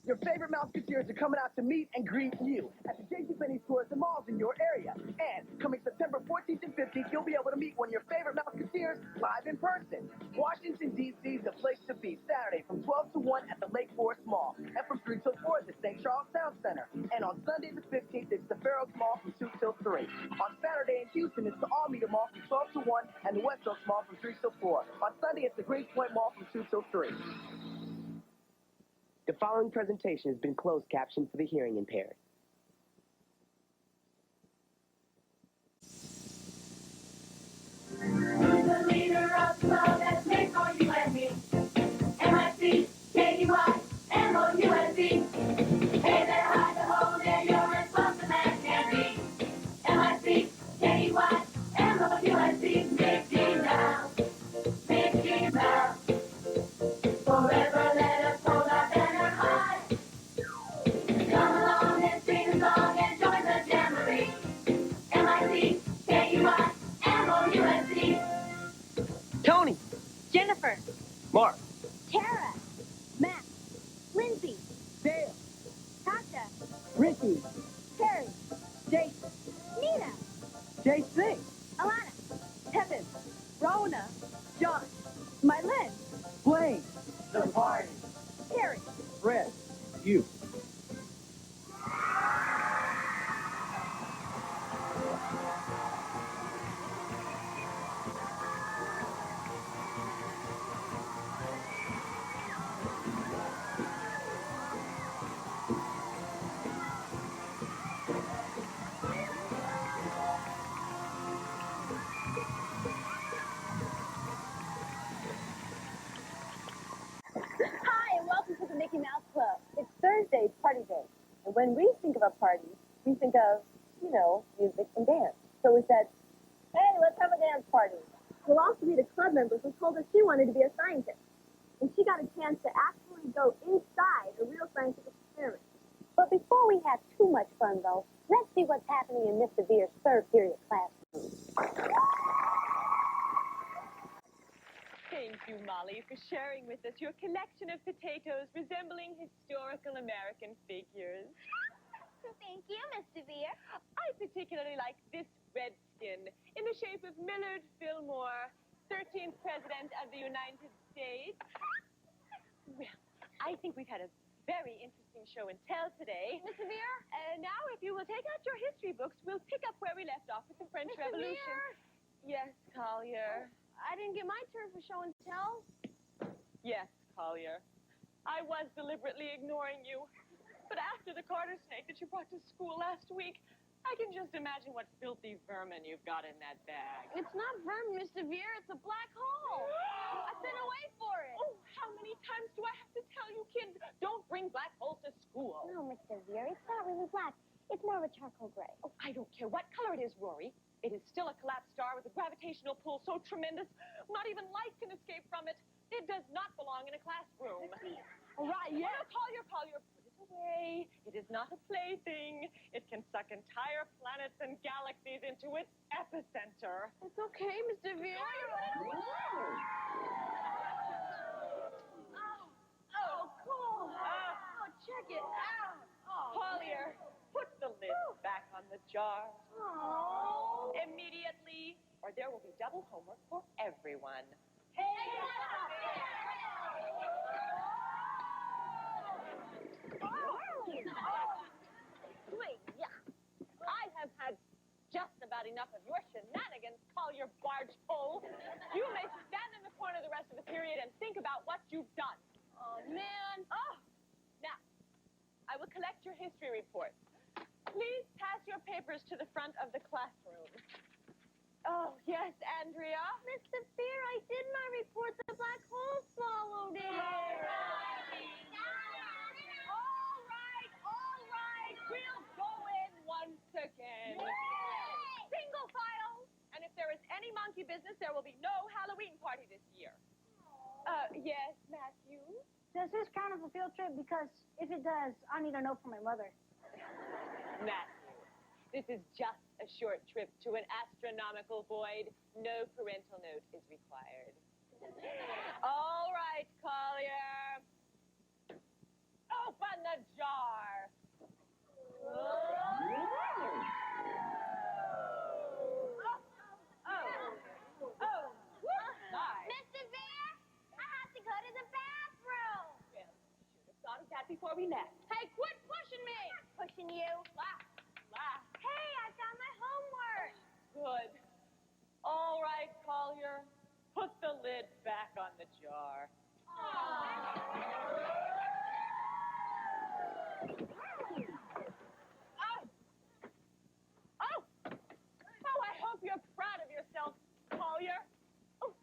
Your favorite Mouseketeers are coming out to meet and greet you at the JCPenney stores and malls in your area. And coming September 14th and 15th, you'll be able to meet one of your favorite Mouseketeers live in person. Washington, D.C. is the place to be Saturday from 12 to 1 at the Lake Forest Mall and from 3 till 4 at the St. Charles Town Center. And on Sunday the 15th, it's the Fair Oaks Mall from 2 till 3. On Saturday in Houston, it's the Alameda Mall from 12 to 1 and the West Oaks Mall from 3 till 4. On Sunday, it's the Greenpoint Mall from 2 till 3. The following presentation has been closed captioned for the hearing impaired. Who's the leader of the club that's made for you and me? MIC, KDY, MOUSD. Hey there, hide the hole there, you're as close as man can be. MIC, KDY, MOUSD. Mickey Mouse, Mickey Mouse. Forever let us hold our banner high. Come along and sing a song and join the jamboree. MIC, KUI, MOUSD. Tony! Jennifer, Mark! Tara, Matt, Lindsey, Dale! Tasha, Ricky! Terri, Jason! Nita, JC! Ilana, Kevin, Rhona, Josh, Mylin, Blain! The party! Keri. Fred! You! Hi, and welcome to the Mickey Mouse Club. It's Thursday, party day. And when we think of a party, we think of, you know, music and dance. So we said, hey, let's have a dance party. We'll also meet a club member who told us she wanted to be a scientist. And she got a chance to actually go inside a real scientific experiment. But before we have too much fun, though, let's see what's happening in Mr. Veer's third period classroom. Thank you, Molly, for sharing with us your collection of potatoes resembling historical American figures. Thank you, Mr. Veer. I particularly like this redskin in the shape of Millard Fillmore, 13th President of the United States. Well, I think we've had a very interesting show and tell today. Mr. Veer? And now, if you will take out your history books, we'll pick up where we left off with the French Mr. Revolution. Veer? Yes, Collier. I didn't get my turn for show and tell. Yes, Collier. I was deliberately ignoring you. But after the Carter snake that you brought to school last week, I can just imagine what filthy vermin you've got in that bag. It's not vermin, Mr. Veer. It's a black hole. I've been away for it. Oh, how many times do I have to tell you kids, don't bring black holes to school? No, Mr. Veer. It's not really black. It's more of a charcoal gray. Oh, I don't care what color it is, Rory. It is still a collapsed star with a gravitational pull so tremendous, not even light can escape from it. It does not belong in a classroom. All right, yeah. Oh, no, Collier, put it away. It is not a plaything. It can suck entire planets and galaxies into its epicenter. It's okay, Mr. Veer. Oh, cool. Oh, check it out. Oh, Collier, put the lid back on the jar. Oh. Immediately, or there will be double homework for everyone. Wait, yeah. I have had just about enough of your shenanigans, Collier barge pole. You may stand in the corner the rest of the period and think about what you've done. Oh, man. Oh, now, I will collect your history reports. Please pass your papers to the front of the classroom. Oh, yes, Andrea? Mr. Veer, I did my report. The black hole swallowed it. All right. We'll go in once again. Yay! Single file. And if there is any monkey business, there will be no Halloween party this year. Yes, Matthew? Does this count as a field trip? Because if it does, I need a note from my mother. Matthew, this is just a short trip to an astronomical void. No parental note is required. All right, Collier. Open the before we nest. Hey, quit pushing me! Pushing you. Hey, I found my homework. Good. All right, Collier. Put the lid back on the jar. Oh, I hope you're proud of yourself, Collier. Oh,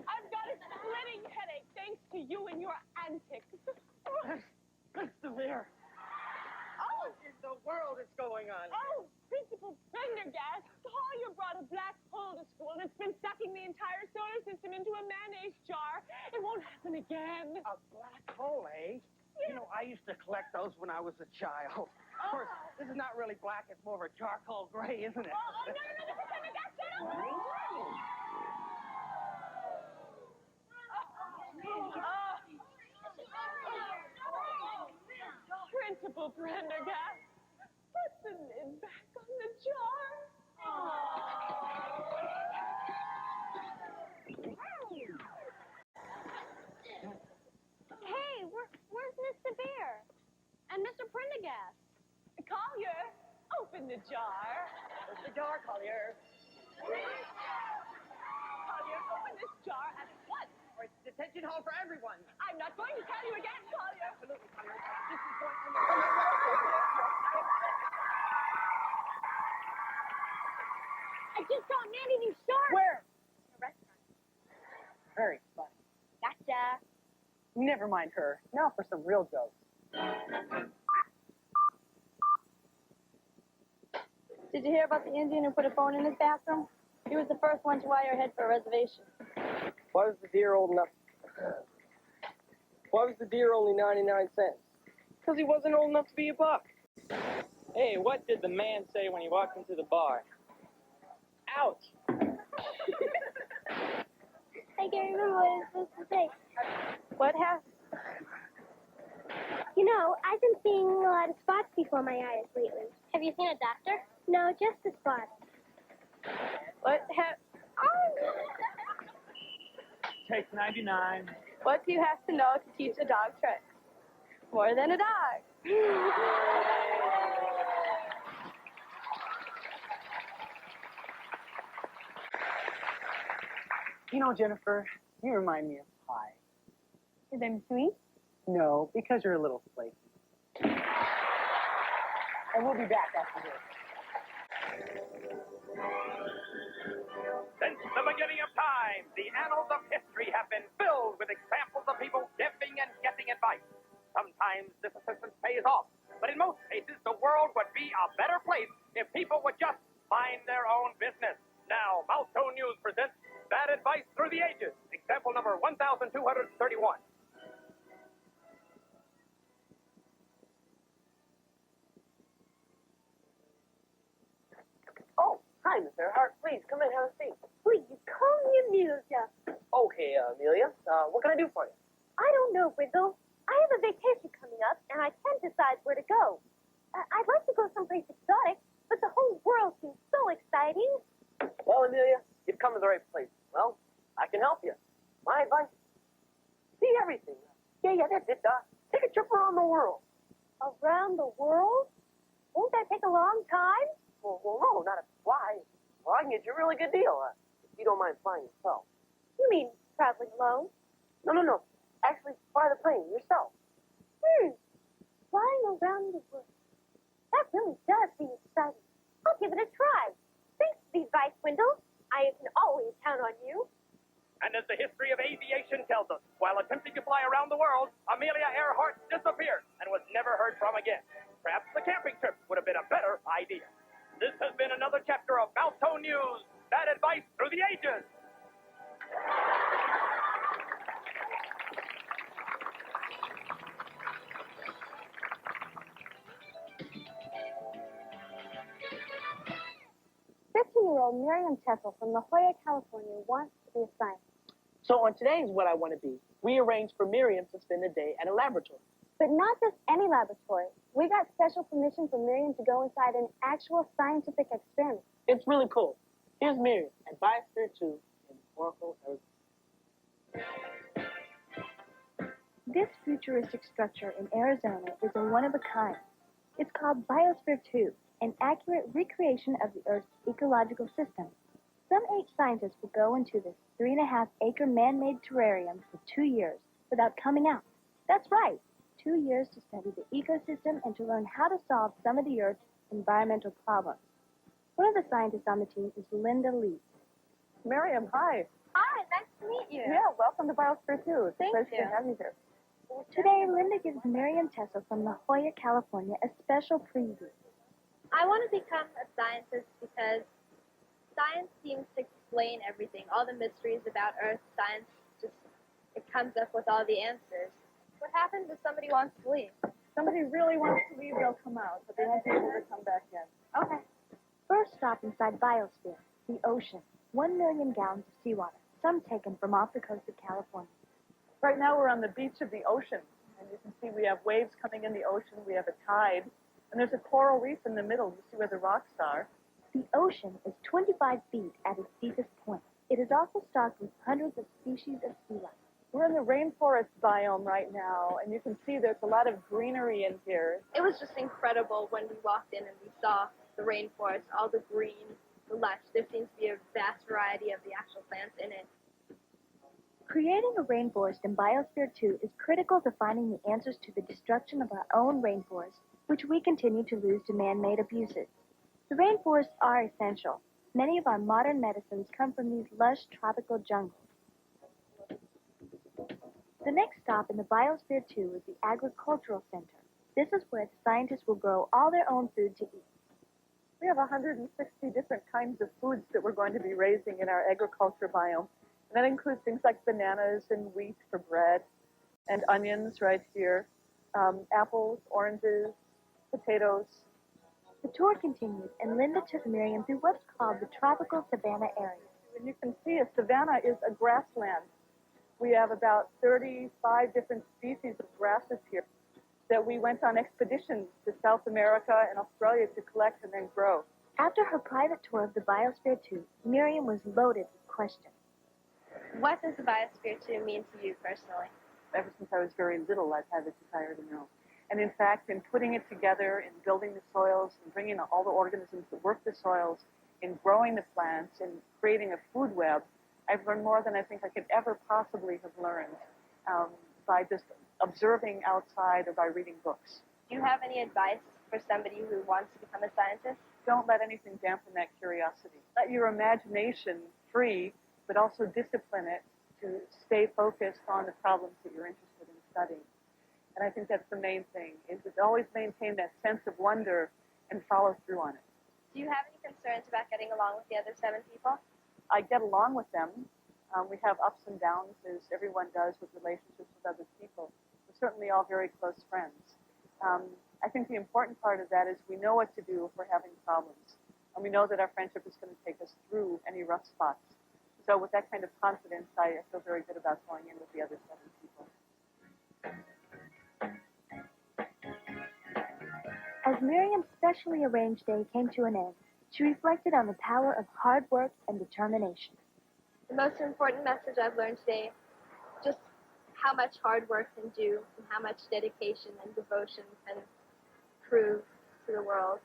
I've got a splitting headache thanks to you and your antics. That's severe. What in the world is going on? Oh, Principal Prendergast, Collier brought a black hole to school and it's been sucking the entire solar system into a mayonnaise jar. It won't happen again. A black hole, eh? You know, I used to collect those when I was a child. Of course, this is not really black. It's more of a charcoal gray, isn't it? No, Mr. Prendergast, shut up! Principal Prendergast, put the lid back on the jar. Hey, where's Mr. Bear? And Mr. Prendergast? Collier, open the jar. Open the jar, Collier. Collier, open this jar at once. Or it's detention hall for everyone. I'm not going to tell you again, Collier. Absolutely, Collier. This is going on I just got Mandy new shorts. Where? A restaurant. Very funny. Gotcha. Never mind her. Now for some real jokes. Did you hear about the Indian who put a phone in his bathroom? He was the first one to wire ahead for a reservation. Why was the deer only 99 cents? Because he wasn't old enough to be a buck. Hey, what did the man say when he walked into the bar? Ouch! I can't remember what I was supposed to say. What happened? You know, I've been seeing a lot of spots before my eyes lately. Have you seen a doctor? No, just the spots. What happened? Take 99. What do you have to know to teach a dog tricks? More than a dog. You know, Jennifer, you remind me of pie. Is I'm sweet? No, because you're a little flaky. And we'll be back after this. Since the beginning of time, the annals of history have been filled with examples of people giving and getting advice. Sometimes this assistance pays off, but in most cases, the world would be a better place if people would just mind their own business. Now, Milestone News presents Bad Advice Through the Ages, example number 1231. Oh, hi, Miss Earhardt. Please, come in, have a seat. Please, call me Amelia. Okay, Amelia. What can I do for you? I don't know, Wiggle. I have a vacation coming up, and I can't decide where to go. I'd like to go someplace exotic, but the whole world seems so exciting. Well, Amelia, you've come to the right place. Well, I can help you. My advice, see everything. Yeah, that's it. Take a trip around the world. Around the world? Won't that take a long time? Well, no, not a fly. Well, I can get you a really good deal, if you don't mind flying yourself. You mean traveling alone? No. Actually, fly the plane yourself. Flying around the world. That really does seem exciting. I'll give it a try. Thanks for the advice, Wendell. I can always count on you. And as the history of aviation tells us, while attempting to fly around the world, Amelia Earhart disappeared and was never heard from again. Perhaps the camping trip would have been a better idea. This has been another chapter of Milestone News, Bad Advice Through the Ages. 15-year-old Miriam Tessel from La Jolla, California wants to be a scientist. So on today's What I Want to Be, we arranged for Miriam to spend a day at a laboratory. But not just any laboratory. We got special permission for Miriam to go inside an actual scientific experiment. It's really cool. Here's Miriam at Biosphere 2 in Oracle, Arizona. This futuristic structure in Arizona is a one-of-a-kind. It's called Biosphere 2, an accurate recreation of the Earth's ecological system. Some 8 scientists will go into this 3.5-acre man-made terrarium for 2 years without coming out. That's right, 2 years to study the ecosystem and to learn how to solve some of the Earth's environmental problems. One of the scientists on the team is Linda Leigh. Miriam, hi. Hi, nice to meet you. Yeah, welcome to Biosphere 2. It's Thank a pleasure you. to have you here. Today, Linda gives Miriam Tessel from La Jolla, California, a special preview. I want to become a scientist because science seems to explain everything. All the mysteries about Earth, science just, it comes up with all the answers. What happens if somebody wants to leave? Somebody really wants to leave, they'll come out, but they won't be able to come back in. Okay. First stop inside Biosphere, the ocean. 1 million gallons of seawater, some taken from off the coast of California. Right now we're on the beach of the ocean, and you can see we have waves coming in the ocean, we have a tide, and there's a coral reef in the middle. You see where the rocks are. The ocean is 25 feet at its deepest point. It is also stocked with hundreds of species of sea life. We're in the rainforest biome right now, and you can see there's a lot of greenery in here. It was just incredible when we walked in and we saw the rainforest, all the green, the lush. There seems to be a vast variety of the actual plants in it. Creating a rainforest in Biosphere 2 is critical to finding the answers to the destruction of our own rainforest, which we continue to lose to man-made abuses. The rainforests are essential. Many of our modern medicines come from these lush tropical jungles. The next stop in the Biosphere 2 is the Agricultural Center. This is where the scientists will grow all their own food to eat. We have 160 different kinds of foods that we're going to be raising in our agriculture biome. And that includes things like bananas and wheat for bread, and onions right here, apples, oranges, potatoes. The tour continues, and Linda took Miriam through what's called the tropical savanna area. And you can see a savanna is a grassland. We have about 35 different species of grasses here that we went on expeditions to South America and Australia to collect and then grow. After her private tour of the Biosphere 2, Miriam was loaded with questions. What does the Biosphere 2 mean to you personally? Ever since I was very little, I've had this desire to know. And in fact, in putting it together, in building the soils, in bringing in all the organisms that work the soils, in growing the plants, in creating a food web, I've learned more than I think I could ever possibly have learned by just observing outside or by reading books. Do you have any advice for somebody who wants to become a scientist? Don't let anything dampen that curiosity. Let your imagination free, but also discipline it to stay focused on the problems that you're interested in studying. And I think that's the main thing, is to always maintain that sense of wonder and follow through on it. Do you have any concerns about getting along with the other 7 people? I get along with them. We have ups and downs, as everyone does with relationships with other people. We're certainly all very close friends. I think the important part of that is we know what to do if we're having problems. And we know that our friendship is going to take us through any rough spots. So with that kind of confidence, I feel very good about going in with the other 7 people. As Miriam's specially arranged day came to an end, she reflected on the power of hard work and determination. The most important message I've learned today, just how much hard work can do and how much dedication and devotion can prove to the world.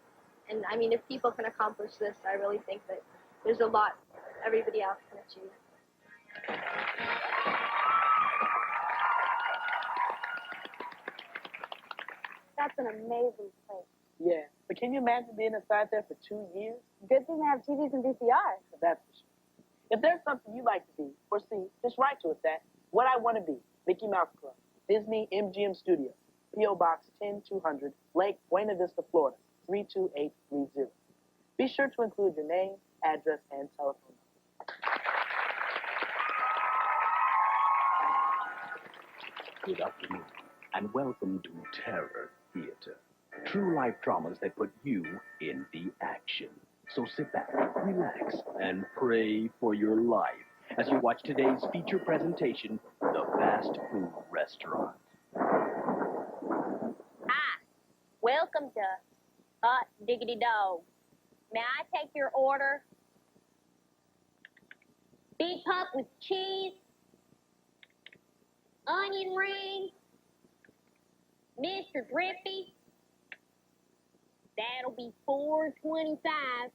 And I mean, if people can accomplish this, I really think that there's a lot everybody else can achieve. That's an amazing place. Yeah, but can you imagine being inside there for 2 years? Good thing they have TVs and VCRs. That's for sure. If there's something you like to be or see, just write to us at What I Want to Be, Mickey Mouse Club, Disney MGM Studios, P.O. Box 10200, Lake Buena Vista, Florida, 32830. Be sure to include your name, address, and telephone number. Good afternoon, and welcome to Terror Theater. True life dramas that put you in the action. So sit back, relax, and pray for your life as you watch today's feature presentation, The Fast Food Restaurant. Welcome to Hot Diggity Dog. May I take your order? Beef pup with cheese, onion ring, Mr. Drippy. That'll be $4.25.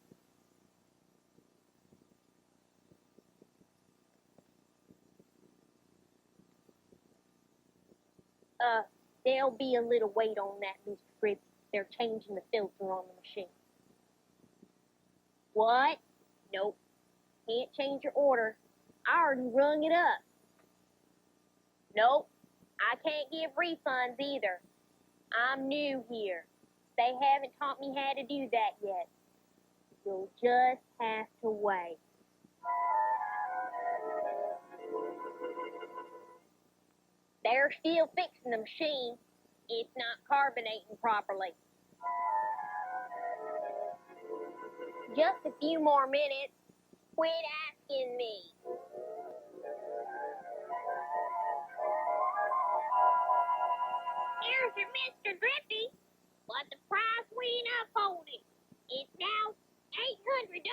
There'll be a little wait on that, Mr. Drippy. They're changing the filter on the machine. What? Nope. Can't change your order. I already rung it up. Nope. I can't give refunds either. I'm new here. They haven't taught me how to do that yet. You'll just have to wait. They're still fixing the machine. It's not carbonating properly. Just a few more minutes. Quit asking me. Here's your Mr. Drippy, but the price went up on it. It's now $800.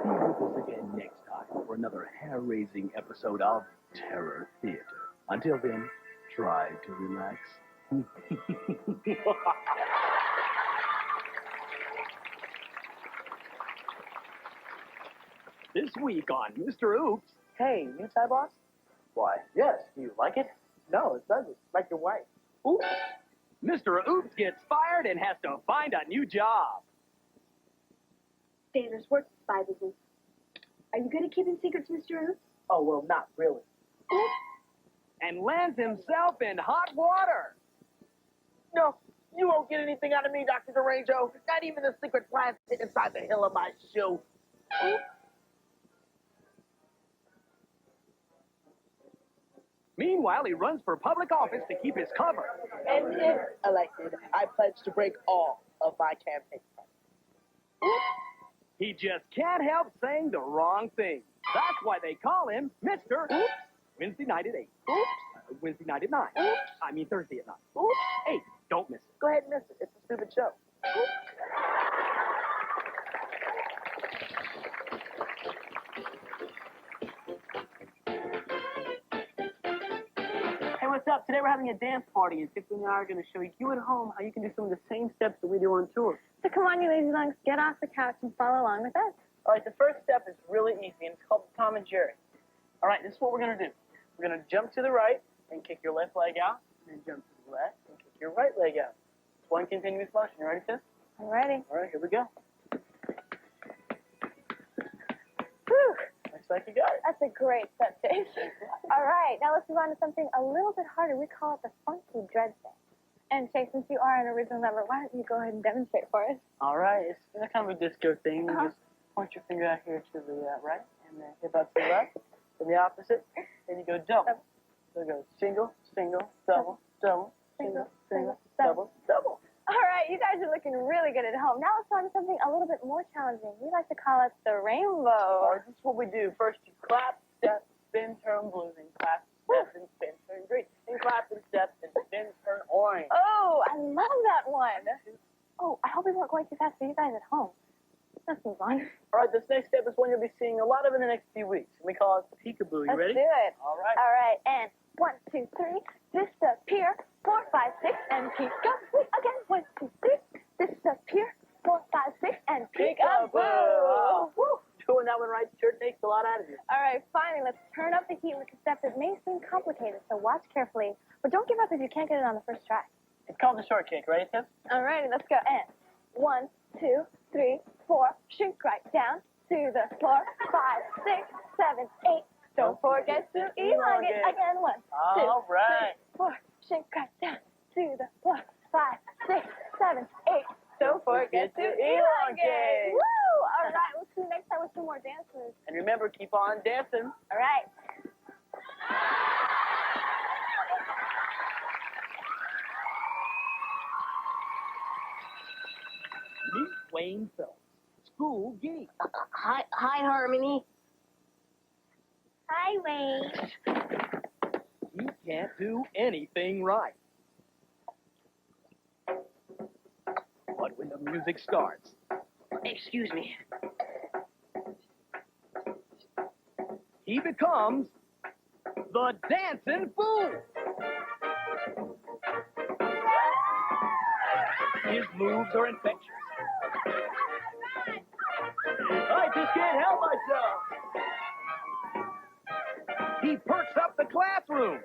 Be with us again next time for another hair-raising episode of Terror Theater. Until then, try to relax. This week on Mr. Oops. Hey, new tie boss? Why, yes, do you like it? No, it doesn't. Like your wife. Oops. Mr. Oops gets fired and has to find a new job. Dangerous work, spy business. Are you good at keeping secrets, Mr. Oops? Oh, well, not really. And lands himself in hot water. No, you won't get anything out of me, Dr. Derango. Not even the secret plastic inside the heel of my shoe. Meanwhile, he runs for public office to keep his cover. And if elected, I pledge to break all of my campaign promises. He just can't help saying the wrong thing. That's why they call him Mr. Oops. Wednesday night at 8. Oops. Wednesday night at 9. Oops. I mean Thursday at 9. Oops. 8. Don't miss it. Go ahead and miss it. It's a stupid show. Hey, what's up? Today we're having a dance party, and Tiffini and I are going to show you at home how you can do some of the same steps that we do on tour. So come on, you lazy lungs, get off the couch and follow along with us. All right, the first step is really easy, and it's called the Tom and Jerry. All right, this is what we're going to do. We're going to jump to the right and kick your left leg out, and then jump to the left and kick your right leg out. It's one continuous motion. You ready, Tiff? I'm ready. All right, here we go. Whew. Looks like you got it. That's a great step, Dave. All right, now let's move on to something a little bit harder. We call it the funky dread thing. And Chase, since you are an original member, why don't you go ahead and demonstrate for us? All right, it's kind of a disco thing. You Uh-huh. just point your finger out here to the right, and then hip out to the left, to the opposite, then you go double. So it goes single, single, double, double, single, single, double, double. All right, you guys are looking really good at home. Now let's on to something a little bit more challenging. We like to call it the rainbow. All right, this is what we do. First, you clap, step, spin, turn blue, then clap, step, and spin, turn green, then clap and step, and spin, turn orange. Oh, I love that one. Oh, I hope we weren't going too fast for you guys at home. Let's move on. All right, this next step is one you'll be seeing a lot of in the next few weeks. We call it the peekaboo. You ready? Let's do it. All right. All right, and 1, 2, 3, disappear. 4, 5, 6, and peekaboo. Again, 1, 2, 3, disappear. 4, 5, 6, and peekaboo. Wow. Woo. Doing that one right sure takes a lot out of you. All right, finally, let's turn up the heat with a step that may seem complicated, so watch carefully. But don't give up if you can't get it on the first try. It's called the short kick, right, Tim? All righty, let's go. And 1, 2, 3, 4, shrink right down to the floor. 5, 6, 7, 8. Don't forget to elongate. Again, 1, 2, All right. 3, 4, shrink right down to the floor. 5, 6, 7, 8. Don't forget to elongate. Woo! All right, we'll see you next time with some more dance moves. And remember, keep on dancing. All right. Meet Wayne Phelps, school geek. Hi, Harmony. Hi, Wayne. He can't do anything right. But when the music starts, Excuse me. he becomes the Dancing Fool. His moves are infectious. I just can't help myself. He perks up the classroom.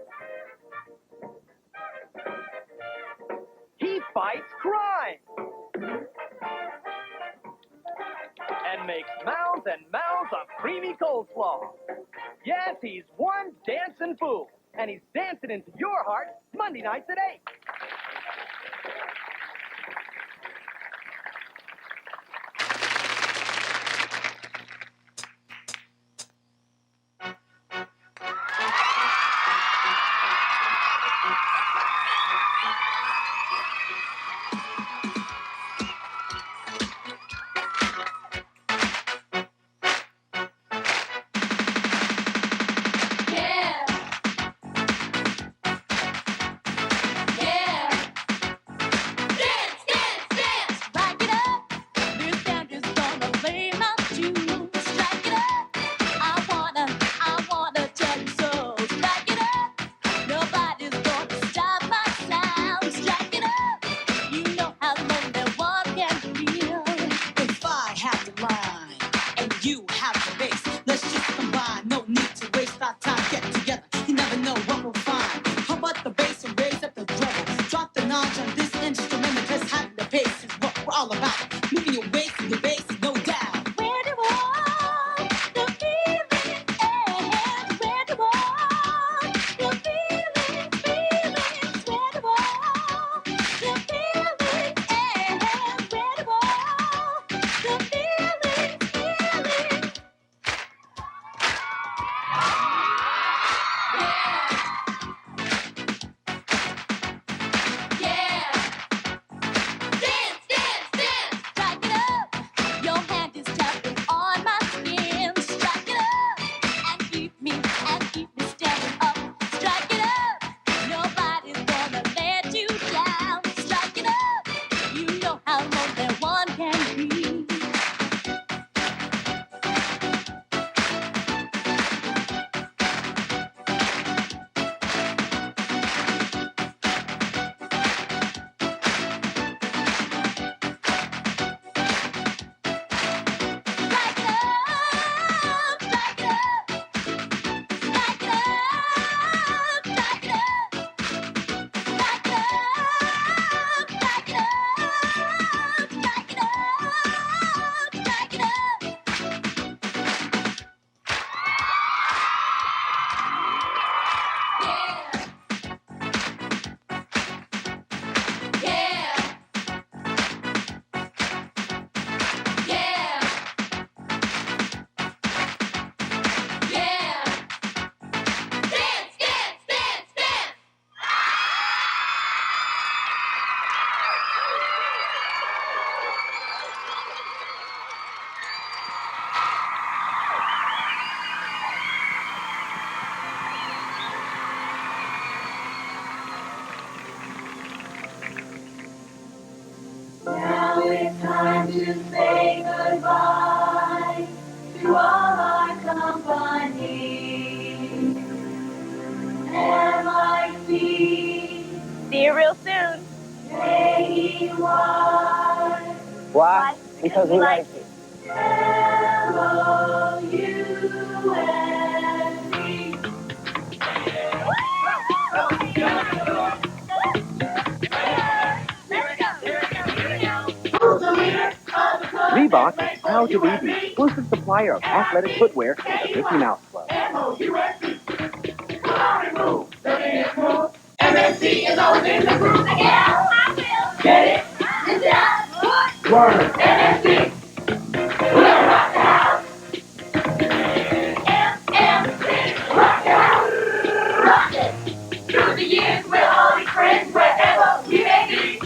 He fights crime. And makes mounds and mounds of creamy coleslaw. Yes, he's one dancing fool. And he's dancing into your heart Monday nights at 8. Now it's time to say goodbye to all our company. MIC. See you real soon. K-E-Y. Why? Because we like you. L-O-U-N-E. Reebok is proud to be the exclusive supplier of athletic footwear to the Mickey Mouse Club. MMC is always in the group. Yeah, I will. Get it? It's that. Word. MMC. We'll rock the house. MMC. Rock the house. Rock it. Through the years, we'll all be friends wherever we may be.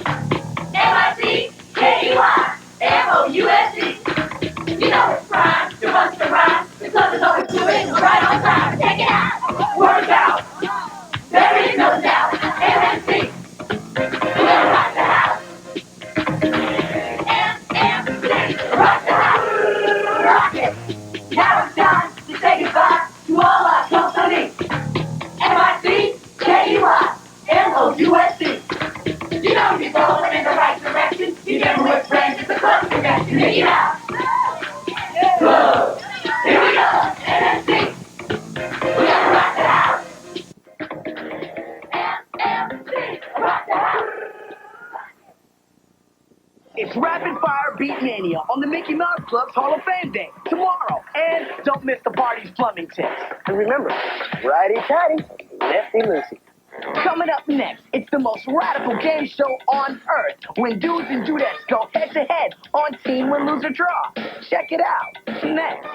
MIC, K-E-Y, M-O-U-S-E. You know it's prime to bust the rhyme. The club is always doing right on time. Check it out. Work out. There is no doubt. MMC. We'll rock the house. MMC. Rock the house. Rock it. Now it's time to say goodbye to all our company. Mickey Mouse. Whoa. Here we go. MMC. We gotta rock the house. MMC. Rock the house. It's Rapid Fire Beat Mania on the Mickey Mouse Club's Hall of Fame Day tomorrow. And don't miss the party's plumbing tips. And remember, righty-tighty, lefty-loosey. Coming up next, it's the most radical game show on earth when dudes and dudettes go head-to-head on Team Win, Lose, or Draw. Check it out next.